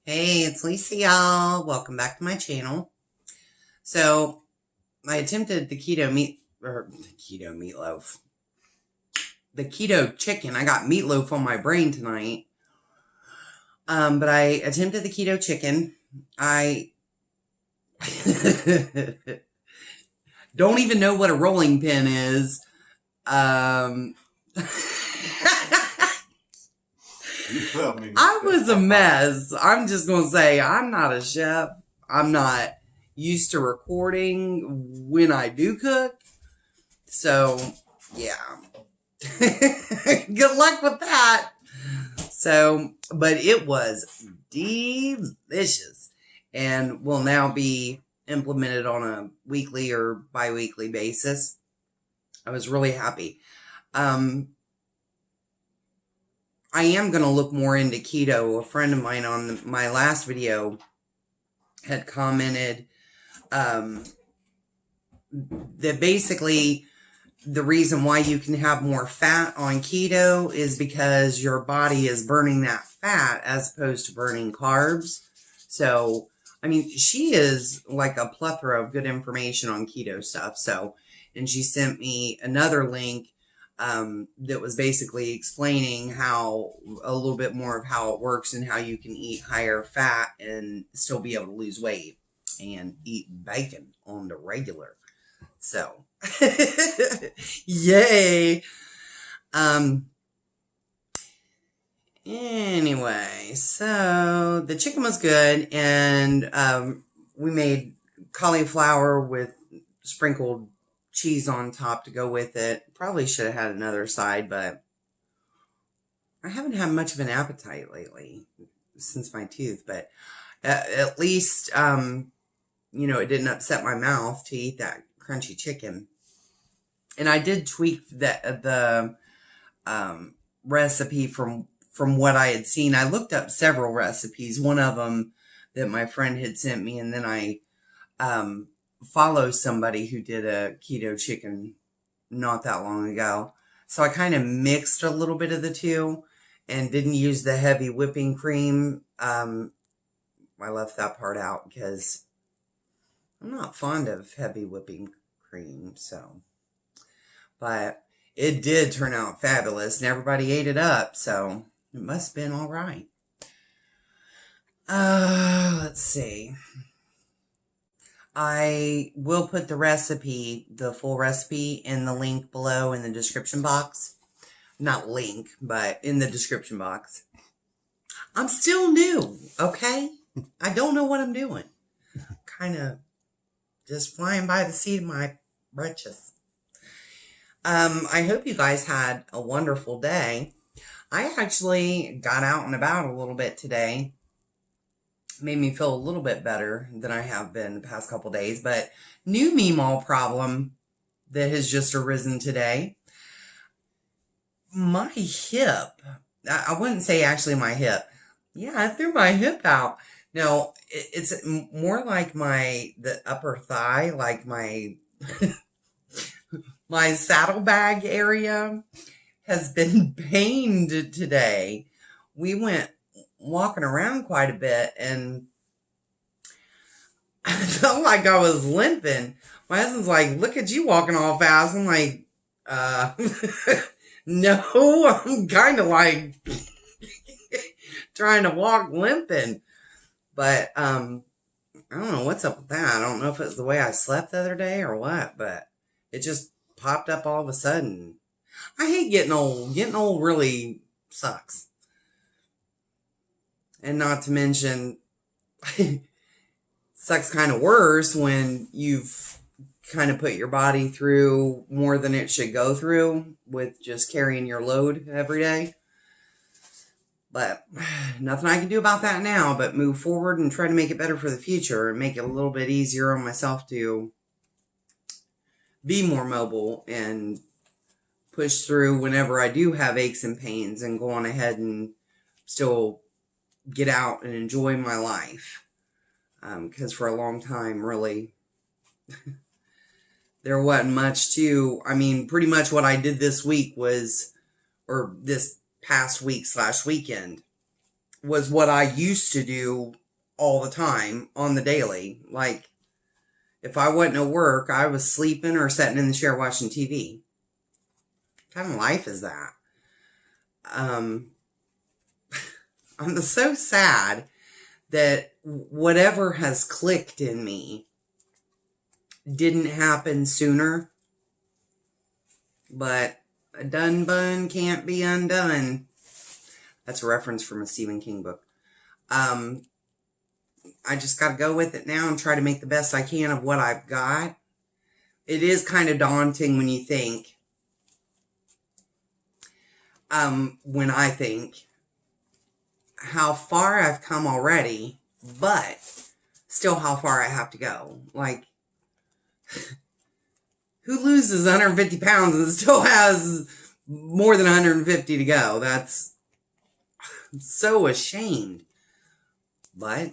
Hey, it's Lisa, y'all. Welcome back to my channel. So, I attempted the the keto chicken. I got meatloaf on my brain tonight. But I attempted the keto chicken. I don't even know what a rolling pin is. I was a mess. I'm just going to say I'm not a chef. I'm not used to recording when I do cook. So, yeah. Good luck with that. So, but it was delicious and will now be implemented on a weekly or bi-weekly basis. I was really happy. I am going to look more into keto. A friend of mine on my last video had commented that basically the reason why you can have more fat on keto is because your body is burning that fat as opposed to burning carbs. So, I mean, she is like a plethora of good information on keto stuff. So, and she sent me another link that was basically explaining how a little bit more of how it works and how you can eat higher fat and still be able to lose weight and eat bacon on the regular. So, yay. Anyway, so the chicken was good and we made cauliflower with sprinkled cheese on top to go with it. Probably should have had another side, but I haven't had much of an appetite lately since my tooth, but at least, it didn't upset my mouth to eat that crunchy chicken. And I did tweak the recipe from what I had seen. I looked up several recipes, one of them that my friend had sent me, and then I follow somebody who did a keto chicken not that long ago. So I kind of mixed a little bit of the two and didn't use the heavy whipping cream. I left that part out because I'm not fond of heavy whipping cream. So, but it did turn out fabulous and everybody ate it up. So it must have been all right. Let's see. I will put the full recipe in the link below in the description box. Not link, but in the description box. I'm still new, okay? I don't know what I'm doing. Kind of just flying by the seat of my britches. I hope you guys had a wonderful day. I actually got out and about a little bit today. Made me feel a little bit better than I have been the past couple days, but new meemaw problem that has just arisen today. My hip, I wouldn't say actually my hip. Yeah, I threw my hip out. No, it's more like the upper thigh, like my my saddlebag area has been pained today. We went walking around quite a bit and I felt like I was limping. My husband's like, look at you walking all fast. I'm like, no, I'm kind of like trying to walk limping. But I don't know what's up with that. I don't know if it's the way I slept the other day or what, but it just popped up all of a sudden. I hate getting old. Getting old really sucks. And not to mention, sucks kind of worse when you've kind of put your body through more than it should go through with just carrying your load every day. But nothing I can do about that now but move forward and try to make it better for the future and make it a little bit easier on myself to be more mobile and push through whenever I do have aches and pains and go on ahead and still get out and enjoy my life. Because for a long time, really, there wasn't much to, pretty much what I did this week was, or this past week / weekend was what I used to do all the time on the daily. Like, if I wasn't at work, I was sleeping or sitting in the chair watching TV. What kind of life is that? I'm so sad that whatever has clicked in me didn't happen sooner. But a done bun can't be undone. That's a reference from a Stephen King book. I just got to go with it now and try to make the best I can of what I've got. It is kind of daunting when you think, when I think how far I've come already, but still how far I have to go. Like, who loses 150 pounds and still has more than 150 to go? That's so ashamed. But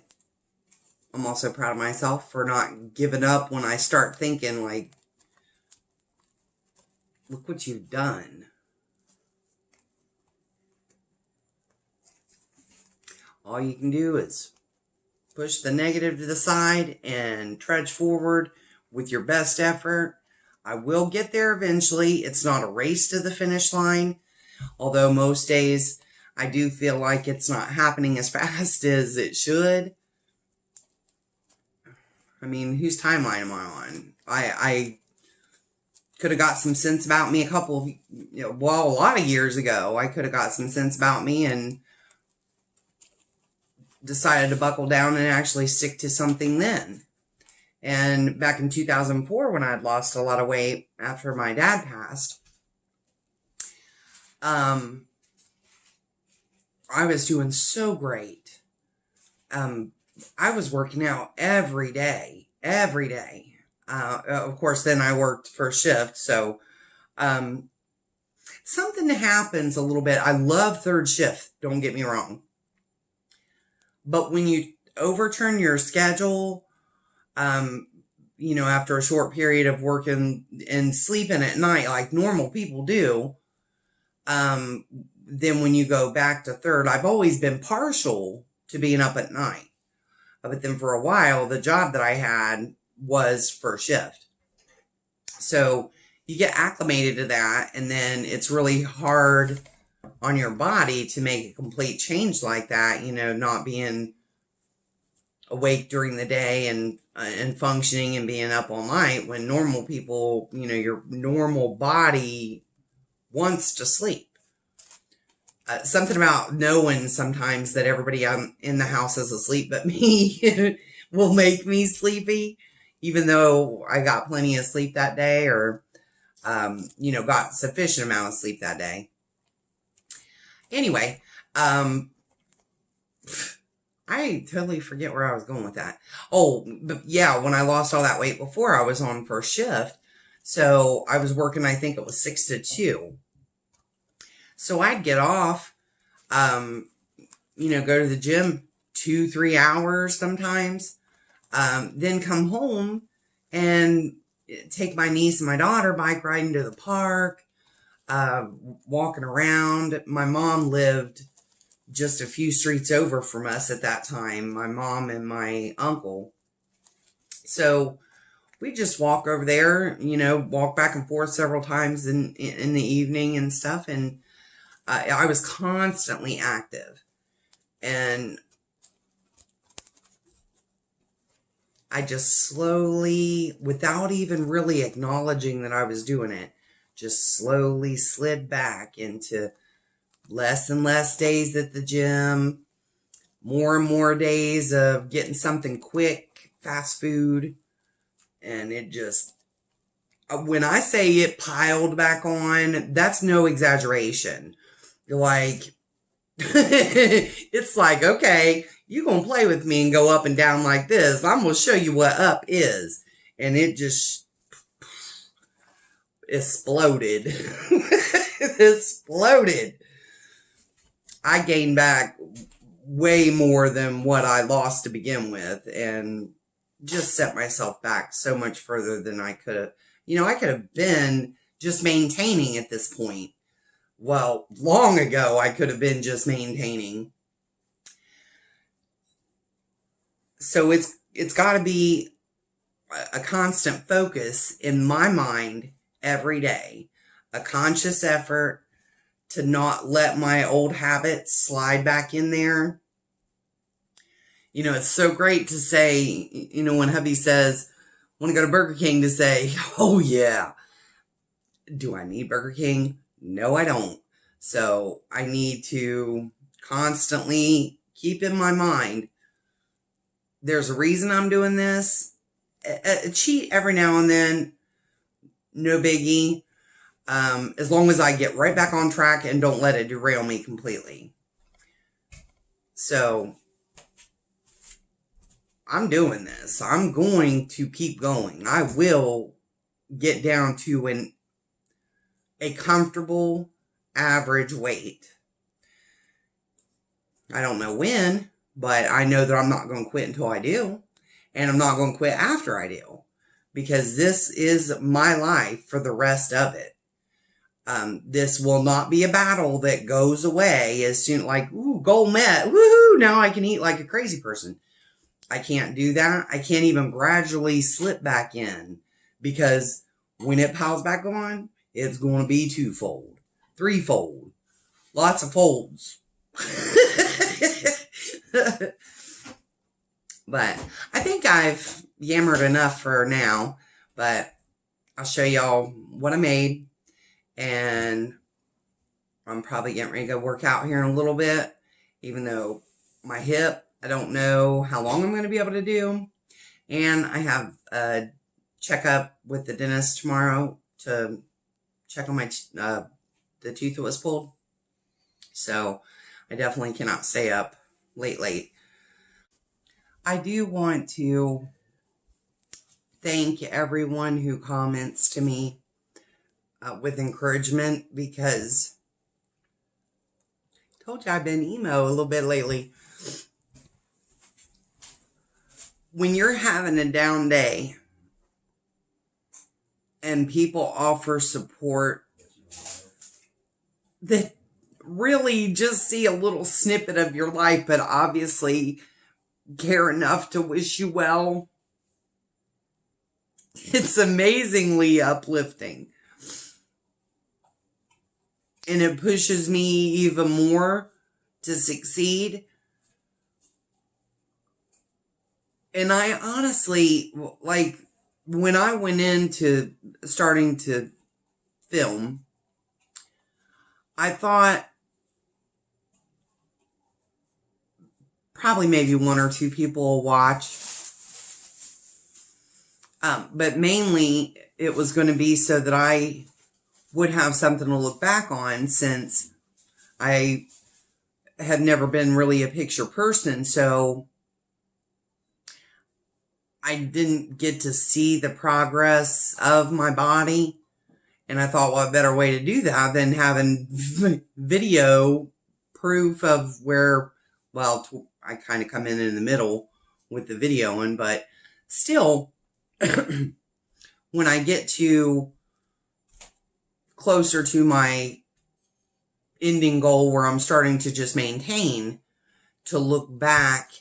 I'm also proud of myself for not giving up when I start thinking, like, look what you've done. All you can do is push the negative to the side and trudge forward with your best effort. I will get there eventually. It's not a race to the finish line, although most days I do feel like it's not happening as fast as it should. I mean, whose timeline am I on? I could have got some sense about me a lot of years ago. I could have got some sense about me and decided to buckle down and actually stick to something then. And back in 2004, when I had lost a lot of weight after my dad passed, I was doing so great. I was working out every day. Of course, then I worked first shift. So, something happens a little bit. I love third shift. Don't get me wrong. But when you overturn your schedule, after a short period of working and sleeping at night like normal people do, then when you go back to third, I've always been partial to being up at night. But then for a while, the job that I had was first shift. So you get acclimated to that, and then it's really hard on your body to make a complete change like that, not being awake during the day and functioning and being up all night when normal people, your normal body wants to sleep. Something about knowing sometimes that everybody in the house is asleep but me will make me sleepy, even though I got plenty of sleep that day or, got sufficient amount of sleep that day. Anyway, I totally forget where I was going with that. Oh, but yeah, when I lost all that weight before, I was on first shift. So I was working, I think it was 6 to 2. So I'd get off, go to the gym 2-3 hours sometimes, then come home and take my niece and my daughter bike riding to the park, walking around. My mom lived just a few streets over from us at that time, my mom and my uncle. So we just walk over there, walk back and forth several times in the evening and stuff. And I was constantly active. And I just slowly, without even really acknowledging that I was doing it, just slowly slid back into less and less days at the gym, more and more days of getting something quick, fast food. And it just, when I say it piled back on, that's no exaggeration. Like, it's like, okay, you gonna play with me and go up and down like this. I'm gonna show you what up is. And it just exploded. Exploded. I gained back way more than what I lost to begin with, and just set myself back so much further than I could have. I could have been just maintaining at this point. Well, long ago, I could have been just maintaining. So it's got to be a constant focus in my mind every day, a conscious effort to not let my old habits slide back in there. You know, it's so great to say, you know, when hubby says, want to go to Burger King, to say, oh yeah. Do I need Burger King? No, I don't. So I need to constantly keep in my mind, there's a reason I'm doing this. A cheat every now and then, no biggie. As long as I get right back on track and don't let it derail me completely. So I'm doing this. I'm going to keep going. I will get down to a comfortable average weight. I don't know when, but I know that I'm not going to quit until I do. And I'm not going to quit after I do. Because this is my life for the rest of it. This will not be a battle that goes away as soon, like, ooh, goal met. Woohoo! Now I can eat like a crazy person. I can't do that. I can't even gradually slip back in. Because when it piles back on, it's going to be twofold, threefold, lots of folds. But I think I've yammered enough for now, but I'll show y'all what I made, and I'm probably getting ready to go work out here in a little bit, even though my hip, I don't know how long I'm going to be able to do, and I have a checkup with the dentist tomorrow to check on my the tooth that was pulled. So I definitely cannot stay up late. I do want to thank everyone who comments to me with encouragement, because I told you I've been emo a little bit lately. When you're having a down day and people offer support that really just see a little snippet of your life, but obviously care enough to wish you well, it's amazingly uplifting. And it pushes me even more to succeed. And I honestly, like, when I went into starting to film, I thought probably maybe one or two people will watch. But mainly it was going to be so that I would have something to look back on, since I had never been really a picture person. So I didn't get to see the progress of my body. And I thought, what better way to do that than having video proof of where, well, I kind of come in the middle with the videoing, but still, when I get to closer to my ending goal where I'm starting to just maintain, to look back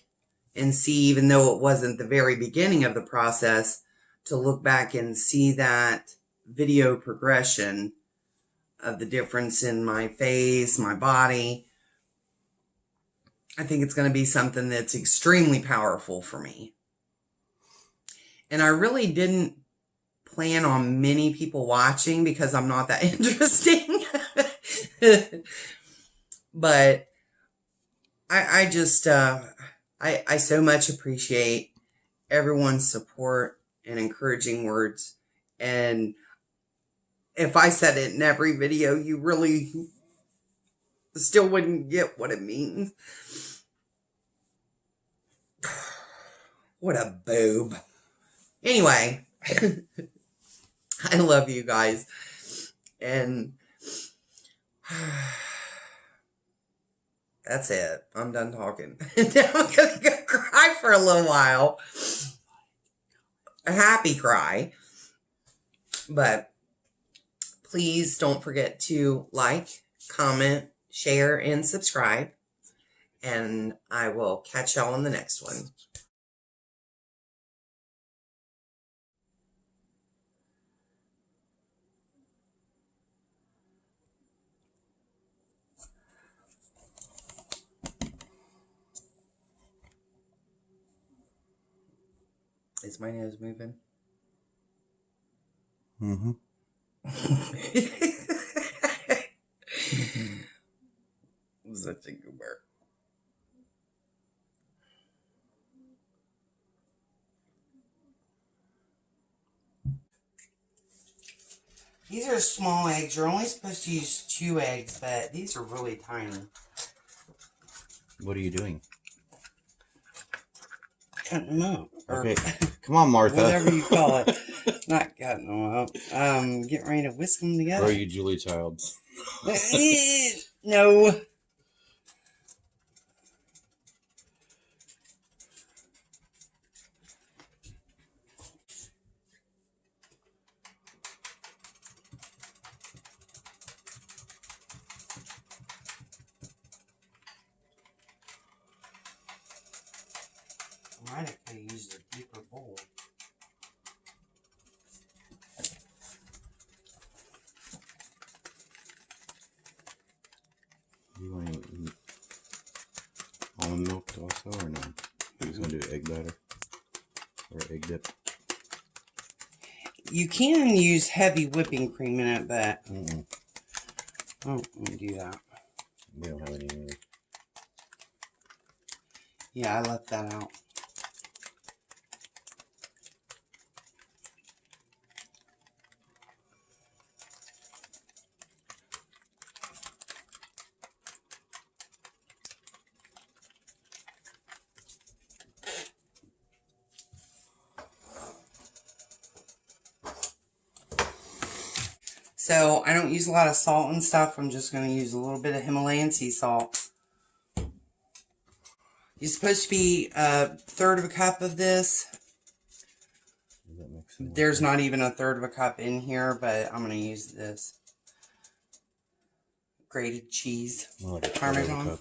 and see, even though it wasn't the very beginning of the process, to look back and see that video progression of the difference in my face, my body. I think it's going to be something that's extremely powerful for me. And I really didn't plan on many people watching because I'm not that interesting. But I just, I so much appreciate everyone's support and encouraging words. And if I said it in every video, you really still wouldn't get what it means. What a boob. Anyway, I love you guys. And that's it. I'm done talking. Now I'm going to go cry for a little while. A happy cry. But please don't forget to like, comment, share, and subscribe. And I will catch y'all in the next one. Is my nose moving? Mm-hmm. Such a goober. These are small eggs. You're only supposed to use 2 eggs, but these are really tiny. What are you doing? Cutting them up. Okay. Come on, Martha. Whatever you call it. Not cutting them up. Getting ready to whisk them together. Or are you Julie Childs? No. I might have to use a deeper bowl. You want to eat almond milk also, or no? He's going to do egg batter or egg dip. You can use heavy whipping cream in it, but I Mm-mm. don't want to do that. We don't have any either. Yeah, I left that out. So I don't use a lot of salt and stuff. I'm just going to use a little bit of Himalayan sea salt. You're supposed to be 1/3 of a cup of this. There's not even 1/3 of a cup in here, but I'm going to use this. Grated cheese. Like a Parmesan.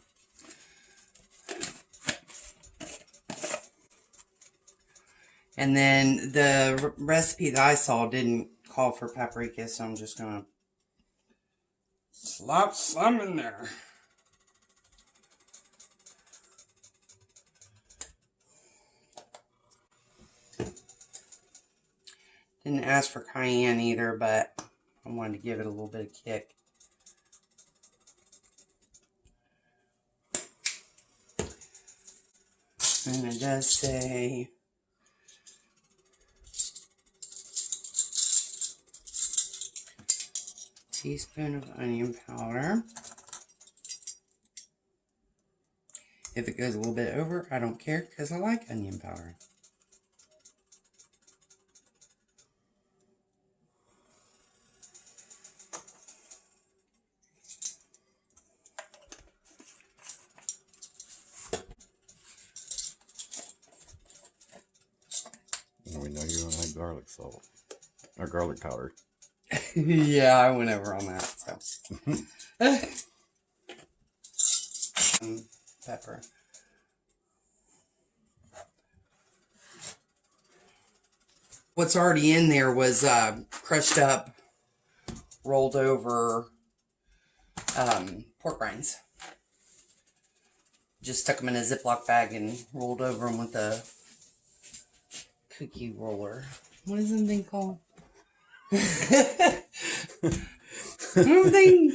And then the recipe that I saw didn't call for paprika, so I'm just going to slop some in there. Didn't ask for cayenne either, but I wanted to give it a little bit of kick. And it does say teaspoon of onion powder. If it goes a little bit over, I don't care because I like onion powder. And we know you don't like garlic salt or garlic powder. Yeah, I went over on that. So. Pepper. What's already in there was crushed up, rolled over pork rinds. Just stuck them in a Ziploc bag and rolled over them with a cookie roller. What is that thing called? Rolling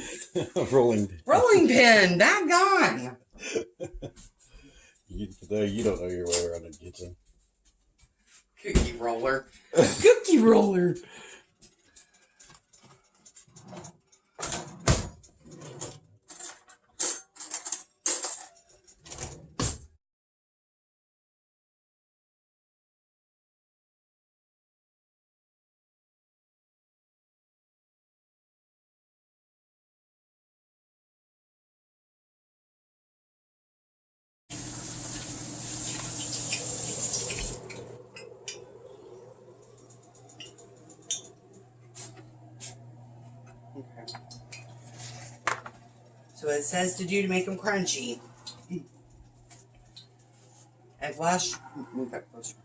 pin. Daggone. You don't know your way around the kitchen. Cookie roller. Cookie roller. Okay. So it says to do to make them crunchy. Egg wash. Move that closer.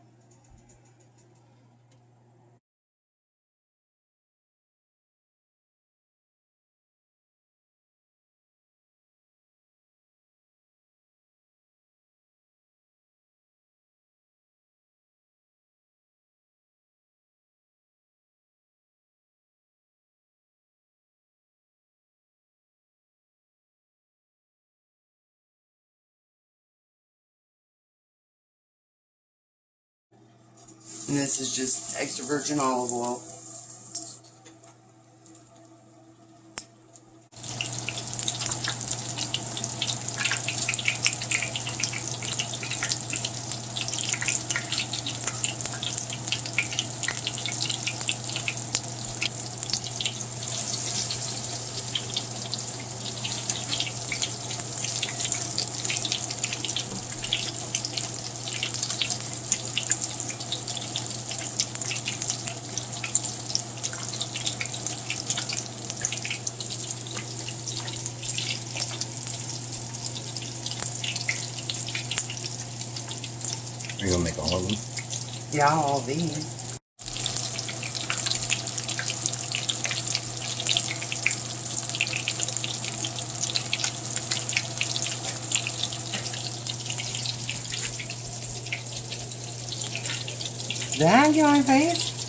And this is just extra virgin olive oil. Are you gonna make all of them? Yeah, all these. That on your face?